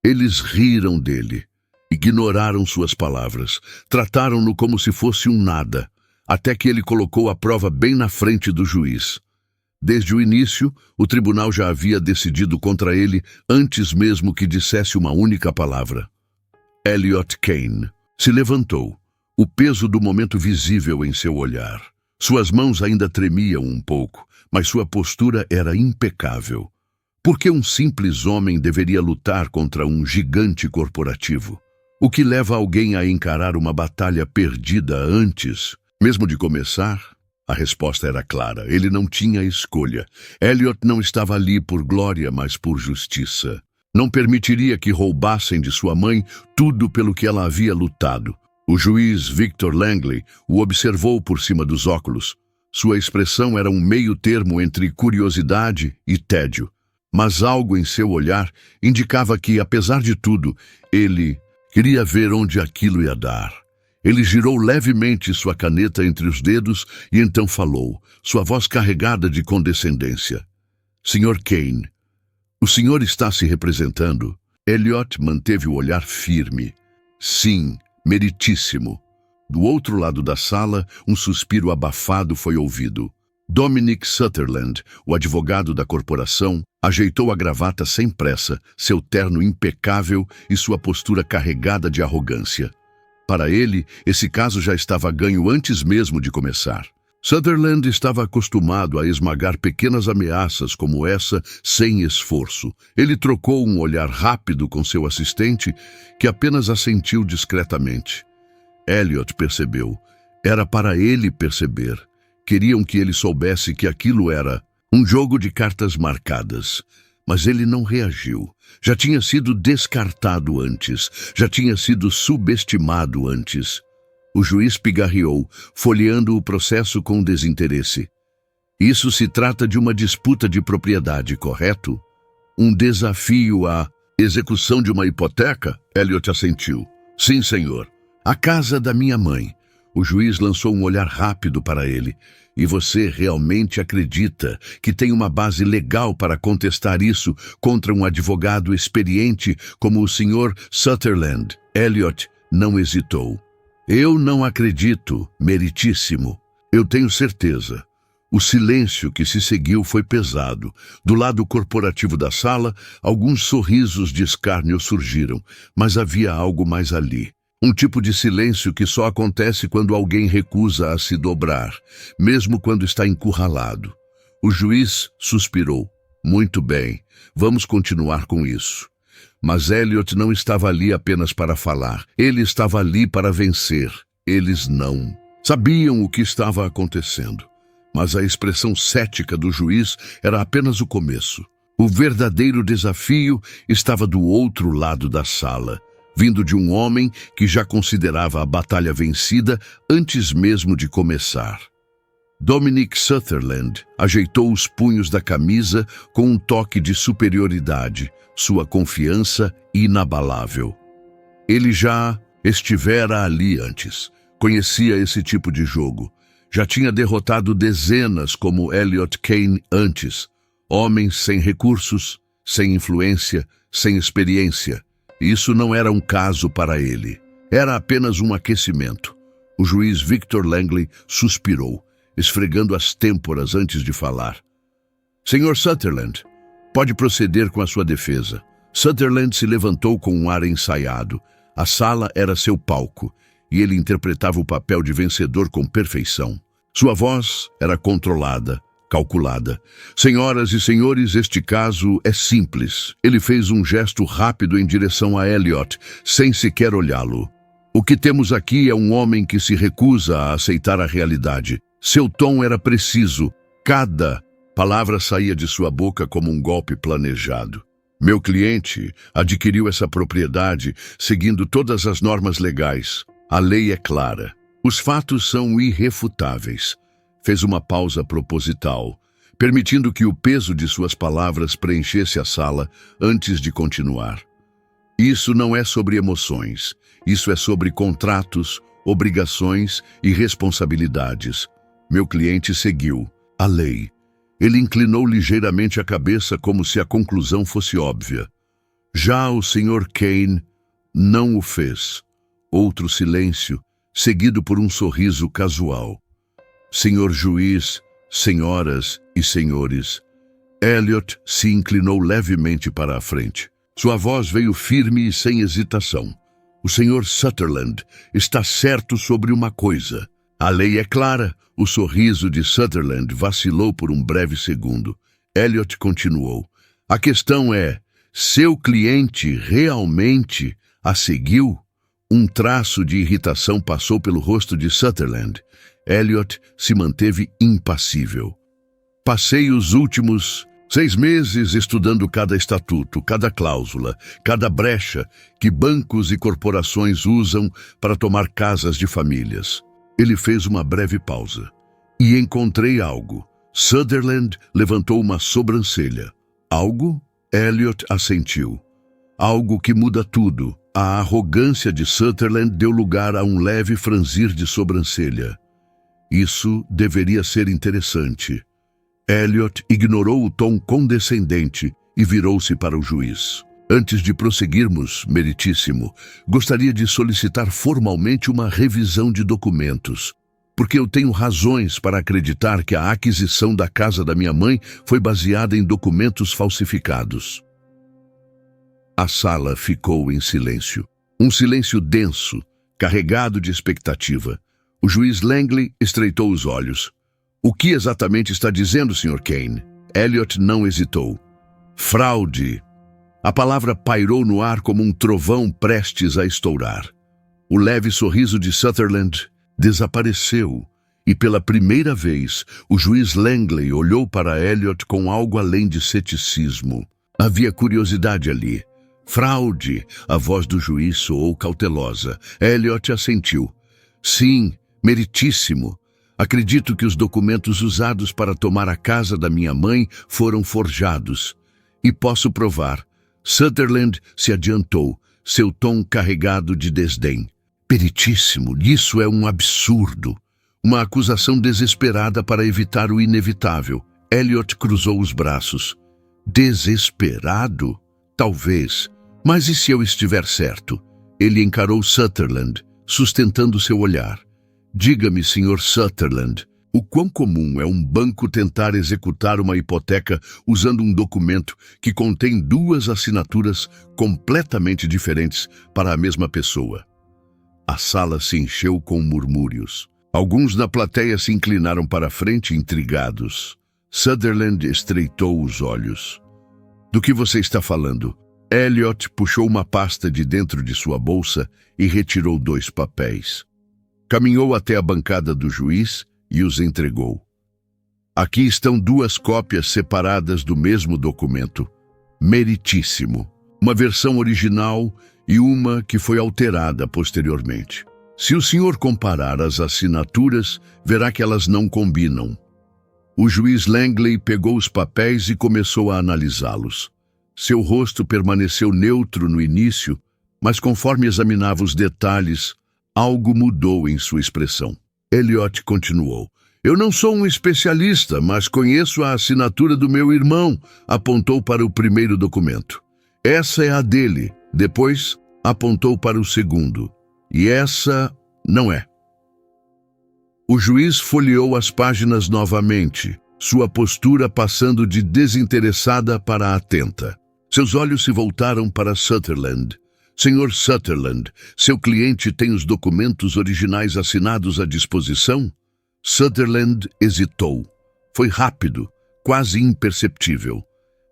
Eles riram dele, ignoraram suas palavras, trataram-no como se fosse um nada, até que ele colocou a prova bem na frente do juiz. Desde o início, o tribunal já havia decidido contra ele antes mesmo que dissesse uma única palavra. Elliot Kane se levantou, o peso do momento visível em seu olhar. Suas mãos ainda tremiam um pouco, mas sua postura era impecável. Por que um simples homem deveria lutar contra um gigante corporativo? O que leva alguém a encarar uma batalha perdida antes, mesmo de começar? A resposta era clara, ele não tinha escolha. Elliot não estava ali por glória, mas por justiça. Não permitiria que roubassem de sua mãe tudo pelo que ela havia lutado. O juiz Victor Langley o observou por cima dos óculos. Sua expressão era um meio termo entre curiosidade e tédio. Mas algo em seu olhar indicava que, apesar de tudo, ele queria ver onde aquilo ia dar. Ele girou levemente sua caneta entre os dedos e então falou, sua voz carregada de condescendência. Sr. Kane, o senhor está se representando? Elliot manteve o olhar firme. Sim, meritíssimo. Do outro lado da sala, um suspiro abafado foi ouvido. Dominic Sutherland, o advogado da corporação, ajeitou a gravata sem pressa, seu terno impecável e sua postura carregada de arrogância. Para ele, esse caso já estava ganho antes mesmo de começar. Sutherland estava acostumado a esmagar pequenas ameaças como essa sem esforço. Ele trocou um olhar rápido com seu assistente, que apenas assentiu discretamente. Elliot percebeu. Era para ele perceber. Queriam que ele soubesse que aquilo era um jogo de cartas marcadas. Mas ele não reagiu. Já tinha sido descartado antes. Já tinha sido subestimado antes. O juiz pigarreou, folheando o processo com desinteresse. Isso se trata de uma disputa de propriedade, correto? Um desafio à execução de uma hipoteca? Elliot assentiu. Sim, senhor. A casa da minha mãe. O juiz lançou um olhar rápido para ele. E você realmente acredita que tem uma base legal para contestar isso contra um advogado experiente como o Sr. Sutherland? Elliot não hesitou. Eu não acredito, meritíssimo. Eu tenho certeza. O silêncio que se seguiu foi pesado. Do lado corporativo da sala, alguns sorrisos de escárnio surgiram, mas havia algo mais ali. Um tipo de silêncio que só acontece quando alguém recusa a se dobrar, mesmo quando está encurralado. O juiz suspirou. Muito bem, vamos continuar com isso. Mas Elliot não estava ali apenas para falar. Ele estava ali para vencer. Eles não. Sabiam o que estava acontecendo. Mas a expressão cética do juiz era apenas o começo. O verdadeiro desafio estava do outro lado da sala, vindo de um homem que já considerava a batalha vencida antes mesmo de começar. Dominic Sutherland ajeitou os punhos da camisa com um toque de superioridade, sua confiança inabalável. Ele já estivera ali antes, conhecia esse tipo de jogo. Já tinha derrotado dezenas como Elliot Kane antes, homens sem recursos, sem influência, sem experiência. Isso não era um caso para ele. Era apenas um aquecimento. O juiz Victor Langley suspirou, esfregando as têmporas antes de falar. Sr. Sutherland, pode proceder com a sua defesa. Sutherland se levantou com um ar ensaiado. A sala era seu palco, e ele interpretava o papel de vencedor com perfeição. Sua voz era controlada, calculada. Senhoras e senhores, este caso é simples. Ele fez um gesto rápido em direção a Elliot, sem sequer olhá-lo. O que temos aqui é um homem que se recusa a aceitar a realidade. Seu tom era preciso. Cada palavra saía de sua boca como um golpe planejado. Meu cliente adquiriu essa propriedade seguindo todas as normas legais. A lei é clara. Os fatos são irrefutáveis. Fez uma pausa proposital, permitindo que o peso de suas palavras preenchesse a sala antes de continuar. Isso não é sobre emoções. Isso é sobre contratos, obrigações e responsabilidades. Meu cliente seguiu. A lei. Ele inclinou ligeiramente a cabeça como se a conclusão fosse óbvia. Já o Sr. Kane não o fez. Outro silêncio, seguido por um sorriso casual. Senhor juiz, senhoras e senhores. Elliot se inclinou levemente para a frente. Sua voz veio firme e sem hesitação. O Sr. Sutherland está certo sobre uma coisa. A lei é clara. O sorriso de Sutherland vacilou por um breve segundo. Elliot continuou. A questão é, seu cliente realmente a seguiu? Um traço de irritação passou pelo rosto de Sutherland. Elliot se manteve impassível. Passei os últimos 6 meses estudando cada estatuto, cada cláusula, cada brecha que bancos e corporações usam para tomar casas de famílias. Ele fez uma breve pausa. E encontrei algo. Sutherland levantou uma sobrancelha. Algo? Elliot assentiu. Algo que muda tudo. A arrogância de Sutherland deu lugar a um leve franzir de sobrancelha. Isso deveria ser interessante. Elliot ignorou o tom condescendente e virou-se para o juiz. Antes de prosseguirmos, meritíssimo, gostaria de solicitar formalmente uma revisão de documentos, porque eu tenho razões para acreditar que a aquisição da casa da minha mãe foi baseada em documentos falsificados. A sala ficou em silêncio. Um silêncio denso, carregado de expectativa. O juiz Langley estreitou os olhos. O que exatamente está dizendo, Sr. Kane? Elliot não hesitou. Fraude. A palavra pairou no ar como um trovão prestes a estourar. O leve sorriso de Sutherland desapareceu, e pela primeira vez o juiz Langley olhou para Elliot com algo além de ceticismo. Havia curiosidade ali. Fraude. A voz do juiz soou cautelosa. Elliot assentiu. Sim, meritíssimo. Acredito que os documentos usados para tomar a casa da minha mãe foram forjados. E posso provar. Sutherland se adiantou, seu tom carregado de desdém. Meritíssimo, isso é um absurdo. Uma acusação desesperada para evitar o inevitável. Elliot cruzou os braços. Desesperado? Talvez. Mas e se eu estiver certo? Ele encarou Sutherland, sustentando seu olhar. Diga-me, Sr. Sutherland, o quão comum é um banco tentar executar uma hipoteca usando um documento que contém 2 assinaturas completamente diferentes para a mesma pessoa? A sala se encheu com murmúrios. Alguns na plateia se inclinaram para a frente, intrigados. Sutherland estreitou os olhos. Do que você está falando? Elliot puxou uma pasta de dentro de sua bolsa e retirou 2 papéis. Caminhou até a bancada do juiz e os entregou. Aqui estão 2 cópias separadas do mesmo documento. Meritíssimo. Uma versão original e uma que foi alterada posteriormente. Se o senhor comparar as assinaturas, verá que elas não combinam. O juiz Langley pegou os papéis e começou a analisá-los. Seu rosto permaneceu neutro no início, mas conforme examinava os detalhes, algo mudou em sua expressão. Elliot continuou. Eu não sou um especialista, mas conheço a assinatura do meu irmão, apontou para o primeiro documento. Essa é a dele. Depois, apontou para o segundo. E essa não é. O juiz folheou as páginas novamente, sua postura passando de desinteressada para atenta. Seus olhos se voltaram para Sutherland. Sr. Sutherland, seu cliente tem os documentos originais assinados à disposição? Sutherland hesitou. Foi rápido, quase imperceptível.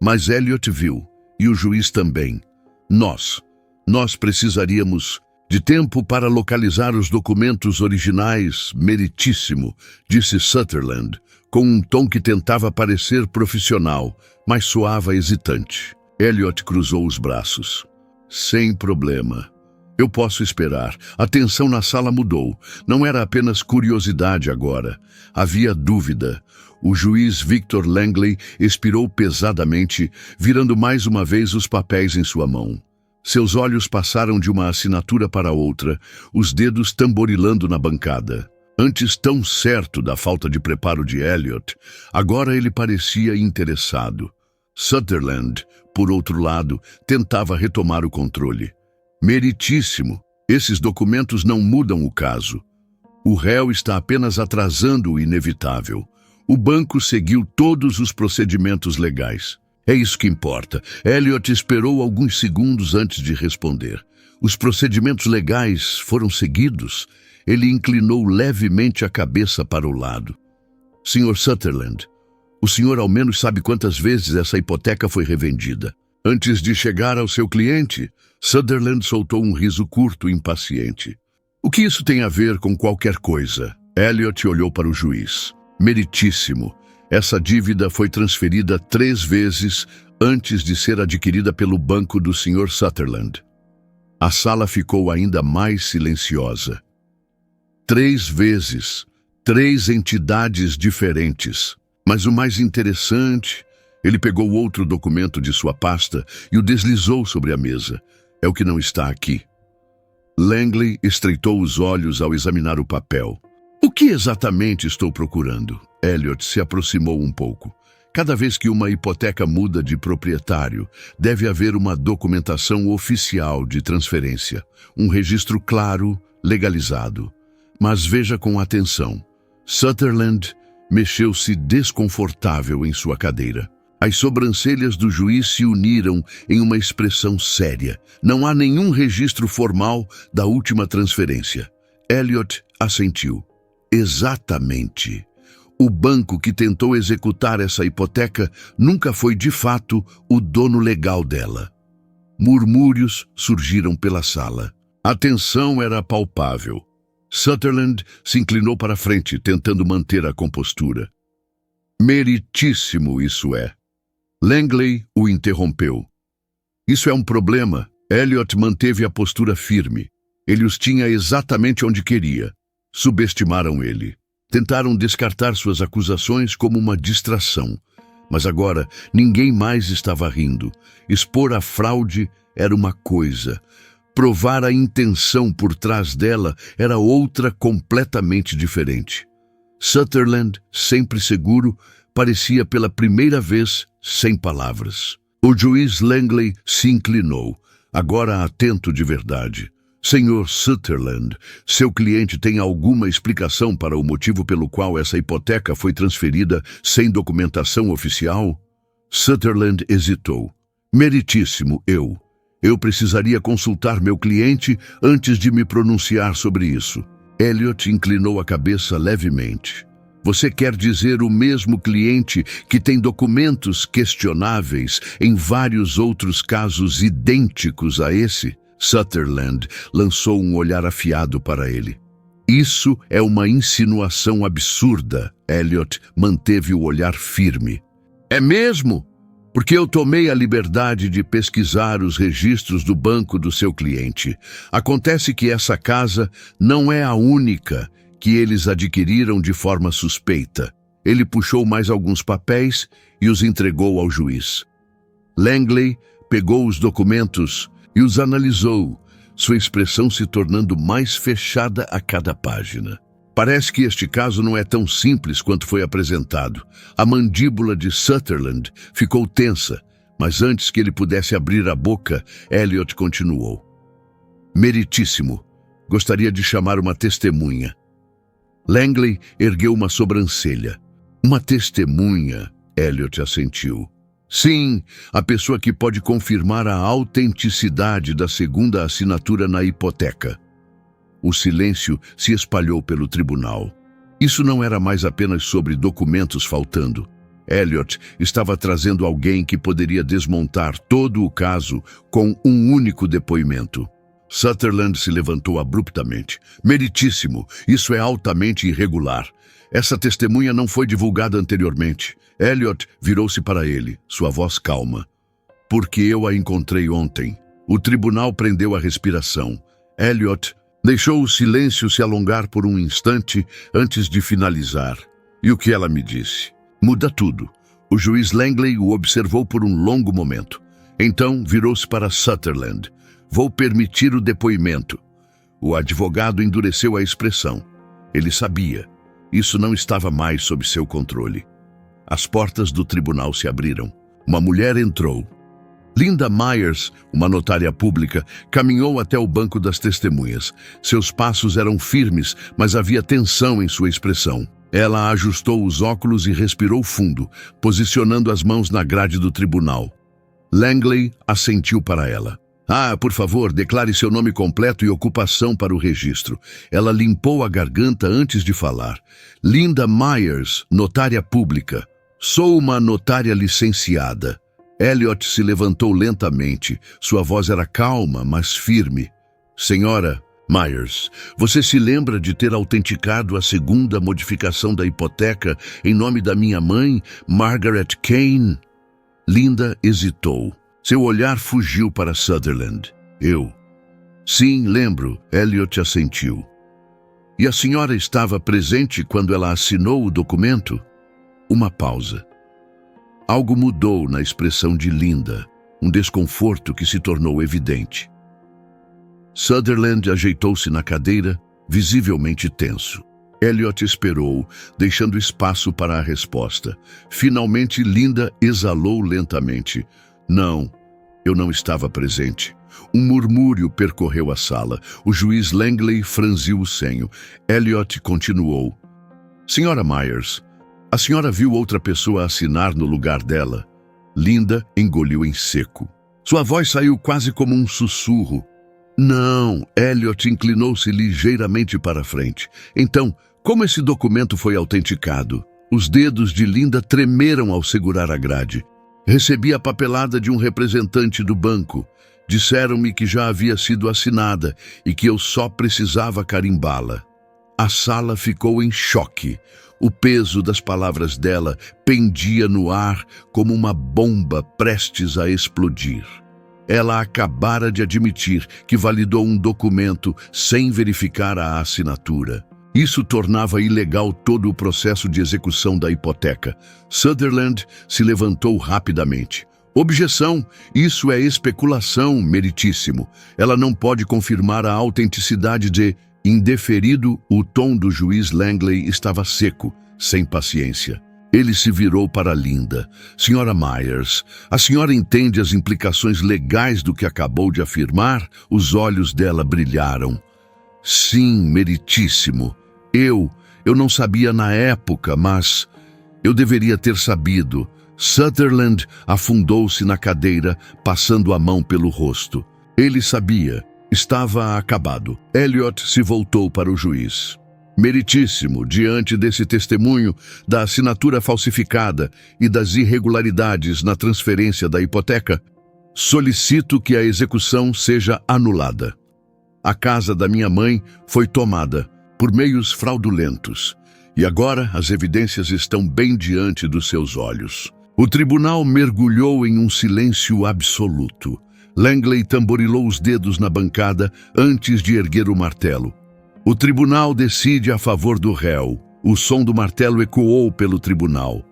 Mas Elliot viu, e o juiz também. Nós precisaríamos de tempo para localizar os documentos originais, meritíssimo, disse Sutherland, com um tom que tentava parecer profissional, mas soava hesitante. Elliot cruzou os braços. Sem problema. Eu posso esperar. A tensão na sala mudou. Não era apenas curiosidade agora. Havia dúvida. O juiz Victor Langley expirou pesadamente, virando mais uma vez os papéis em sua mão. Seus olhos passaram de uma assinatura para outra, os dedos tamborilando na bancada. Antes tão certo da falta de preparo de Elliot, agora ele parecia interessado. Sutherland, por outro lado, tentava retomar o controle. Meritíssimo, esses documentos não mudam o caso. O réu está apenas atrasando o inevitável. O banco seguiu todos os procedimentos legais. É isso que importa. Elliot esperou alguns segundos antes de responder. Os procedimentos legais foram seguidos? Ele inclinou levemente a cabeça para o lado. Sr. Sutherland, o senhor ao menos sabe quantas vezes essa hipoteca foi revendida. Antes de chegar ao seu cliente, Sutherland soltou um riso curto e impaciente. O que isso tem a ver com qualquer coisa? Elliot olhou para o juiz. Meritíssimo. Essa dívida foi transferida 3 vezes antes de ser adquirida pelo banco do Sr. Sutherland. A sala ficou ainda mais silenciosa. 3 vezes. 3 entidades diferentes. Mas o mais interessante, ele pegou outro documento de sua pasta e o deslizou sobre a mesa. É o que não está aqui. Langley estreitou os olhos ao examinar o papel. O que exatamente estou procurando? Elliot se aproximou um pouco. Cada vez que uma hipoteca muda de proprietário, deve haver uma documentação oficial de transferência, um registro claro, legalizado. Mas veja com atenção. Sutherland mexeu-se desconfortável em sua cadeira. As sobrancelhas do juiz se uniram em uma expressão séria. Não há nenhum registro formal da última transferência. Elliot assentiu. Exatamente. O banco que tentou executar essa hipoteca nunca foi de fato o dono legal dela. Murmúrios surgiram pela sala. A tensão era palpável. Sutherland se inclinou para a frente, tentando manter a compostura. Meritíssimo, isso é. Langley o interrompeu. Isso é um problema. Elliot manteve a postura firme. Ele os tinha exatamente onde queria. Subestimaram ele. Tentaram descartar suas acusações como uma distração. Mas agora ninguém mais estava rindo. Expor a fraude era uma coisa. Provar a intenção por trás dela era outra completamente diferente. Sutherland, sempre seguro, parecia pela primeira vez sem palavras. O juiz Langley se inclinou, agora atento de verdade. Senhor Sutherland, seu cliente tem alguma explicação para o motivo pelo qual essa hipoteca foi transferida sem documentação oficial? Sutherland hesitou. Meritíssimo, Eu precisaria consultar meu cliente antes de me pronunciar sobre isso. Elliot inclinou a cabeça levemente. Você quer dizer o mesmo cliente que tem documentos questionáveis em vários outros casos idênticos a esse? Sutherland lançou um olhar afiado para ele. Isso é uma insinuação absurda. Elliot manteve o olhar firme. É mesmo? Porque eu tomei a liberdade de pesquisar os registros do banco do seu cliente. Acontece que essa casa não é a única que eles adquiriram de forma suspeita. Ele puxou mais alguns papéis e os entregou ao juiz. Langley pegou os documentos e os analisou, sua expressão se tornando mais fechada a cada página. Parece que este caso não é tão simples quanto foi apresentado. A mandíbula de Sutherland ficou tensa, mas antes que ele pudesse abrir a boca, Elliot continuou. Meritíssimo, gostaria de chamar uma testemunha. Langley ergueu uma sobrancelha. Uma testemunha, Elliot assentiu. Sim, a pessoa que pode confirmar a autenticidade da segunda assinatura na hipoteca. O silêncio se espalhou pelo tribunal. Isso não era mais apenas sobre documentos faltando. Elliot estava trazendo alguém que poderia desmontar todo o caso com um único depoimento. Sutherland se levantou abruptamente. Meritíssimo, isso é altamente irregular. Essa testemunha não foi divulgada anteriormente. Elliot virou-se para ele, sua voz calma. Porque eu a encontrei ontem. O tribunal prendeu a respiração. Elliot deixou o silêncio se alongar por um instante antes de finalizar. E o que ela me disse? Muda tudo. O juiz Langley o observou por um longo momento. Então virou-se para Sutherland. Vou permitir o depoimento. O advogado endureceu a expressão. Ele sabia. Isso não estava mais sob seu controle. As portas do tribunal se abriram. Uma mulher entrou. Linda Myers, uma notária pública, caminhou até o banco das testemunhas. Seus passos eram firmes, mas havia tensão em sua expressão. Ela ajustou os óculos e respirou fundo, posicionando as mãos na grade do tribunal. Langley assentiu para ela. Por favor, declare seu nome completo e ocupação para o registro. Ela limpou a garganta antes de falar. Linda Myers, notária pública. Sou uma notária licenciada. Elliot se levantou lentamente. Sua voz era calma, mas firme. Senhora Myers, você se lembra de ter autenticado a segunda modificação da hipoteca em nome da minha mãe, Margaret Kane? Linda hesitou. Seu olhar fugiu para Sutherland. Eu. Sim, lembro, Elliot assentiu. E a senhora estava presente quando ela assinou o documento? Uma pausa. Algo mudou na expressão de Linda, um desconforto que se tornou evidente. Sutherland ajeitou-se na cadeira, visivelmente tenso. Elliot esperou, deixando espaço para a resposta. Finalmente, Linda exalou lentamente. Não, eu não estava presente. Um murmúrio percorreu a sala. O juiz Langley franziu o senho. Elliot continuou. Senhora Myers, a senhora viu outra pessoa assinar no lugar dela? Linda engoliu em seco. Sua voz saiu quase como um sussurro. Não, Elliot inclinou-se ligeiramente para frente. Então, como esse documento foi autenticado? Os dedos de Linda tremeram ao segurar a grade. Recebi a papelada de um representante do banco. Disseram-me que já havia sido assinada e que eu só precisava carimbá-la. A sala ficou em choque. O peso das palavras dela pendia no ar como uma bomba prestes a explodir. Ela acabara de admitir que validou um documento sem verificar a assinatura. Isso tornava ilegal todo o processo de execução da hipoteca. Sutherland se levantou rapidamente. Objeção, isso é especulação, meritíssimo. Ela não pode confirmar a autenticidade de... Indeferido, o tom do juiz Langley estava seco, sem paciência. Ele se virou para Linda. Senhora Myers, a senhora entende as implicações legais do que acabou de afirmar? Os olhos dela brilharam. Sim, meritíssimo. Eu não sabia na época, mas eu deveria ter sabido. Sutherland afundou-se na cadeira, passando a mão pelo rosto. Ele sabia. Estava acabado. Elliot se voltou para o juiz. Meritíssimo, diante desse testemunho da assinatura falsificada e das irregularidades na transferência da hipoteca, solicito que a execução seja anulada. A casa da minha mãe foi tomada por meios fraudulentos e agora as evidências estão bem diante dos seus olhos. O tribunal mergulhou em um silêncio absoluto. Langley tamborilou os dedos na bancada antes de erguer o martelo. O tribunal decide a favor do réu. O som do martelo ecoou pelo tribunal.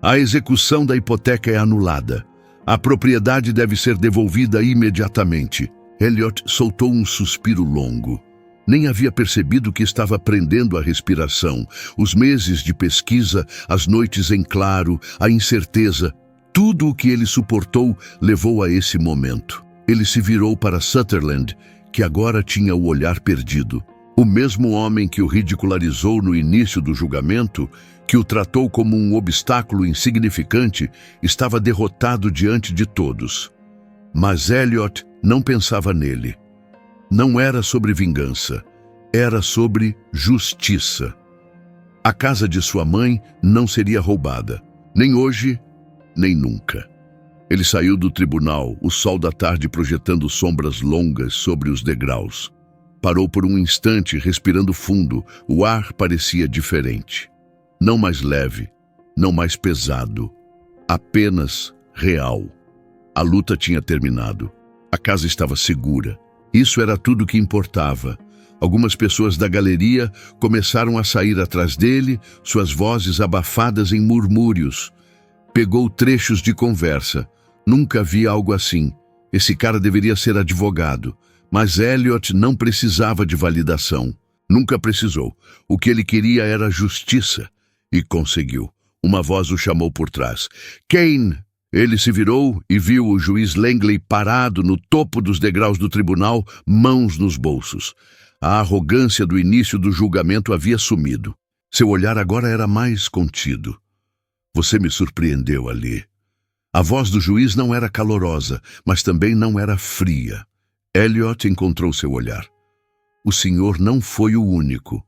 A execução da hipoteca é anulada. A propriedade deve ser devolvida imediatamente. Elliot soltou um suspiro longo. Nem havia percebido que estava prendendo a respiração. Os meses de pesquisa, as noites em claro, a incerteza, tudo o que ele suportou levou a esse momento. Ele se virou para Sutherland, que agora tinha o olhar perdido. O mesmo homem que o ridicularizou no início do julgamento, que o tratou como um obstáculo insignificante, estava derrotado diante de todos. Mas Elliot não pensava nele. Não era sobre vingança, era sobre justiça. A casa de sua mãe não seria roubada, nem hoje, nem nunca. Ele saiu do tribunal, o sol da tarde projetando sombras longas sobre os degraus. Parou por um instante, respirando fundo. O ar parecia diferente. Não mais leve, não mais pesado, apenas real. A luta tinha terminado. A casa estava segura. Isso era tudo que importava. Algumas pessoas da galeria começaram a sair atrás dele, suas vozes abafadas em murmúrios. Pegou trechos de conversa. Nunca vi algo assim. Esse cara deveria ser advogado. Mas Elliot não precisava de validação. Nunca precisou. O que ele queria era justiça. E conseguiu. Uma voz o chamou por trás. Kane, Ele se virou e viu o juiz Langley parado no topo dos degraus do tribunal, mãos nos bolsos. A arrogância do início do julgamento havia sumido. Seu olhar agora era mais contido. Você me surpreendeu ali. A voz do juiz não era calorosa, mas também não era fria. Elliot encontrou seu olhar. O senhor não foi o único.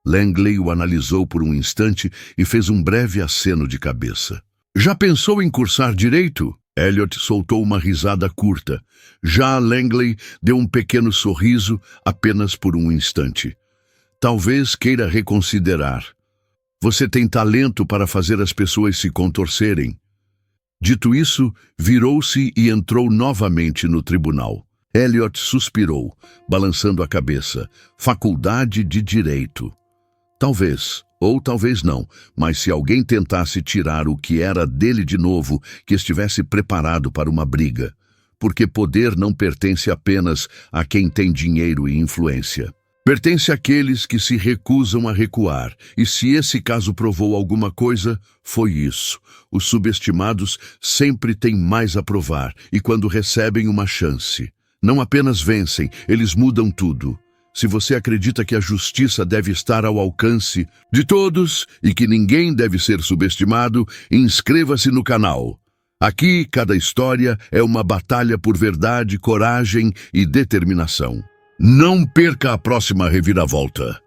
Langley o analisou por um instante e fez um breve aceno de cabeça. Já pensou em cursar direito? Elliot soltou uma risada curta. Já Langley deu um pequeno sorriso apenas por um instante. Talvez queira reconsiderar. Você tem talento para fazer as pessoas se contorcerem. Dito isso, virou-se e entrou novamente no tribunal. Elliot suspirou, balançando a cabeça. Faculdade de direito. Talvez, ou talvez não, mas se alguém tentasse tirar o que era dele de novo, que estivesse preparado para uma briga. Porque poder não pertence apenas a quem tem dinheiro e influência. Pertence àqueles que se recusam a recuar, e se esse caso provou alguma coisa, foi isso. Os subestimados sempre têm mais a provar, e quando recebem uma chance, não apenas vencem, eles mudam tudo. Se você acredita que a justiça deve estar ao alcance de todos e que ninguém deve ser subestimado, inscreva-se no canal. Aqui, cada história é uma batalha por verdade, coragem e determinação. Não perca a próxima reviravolta.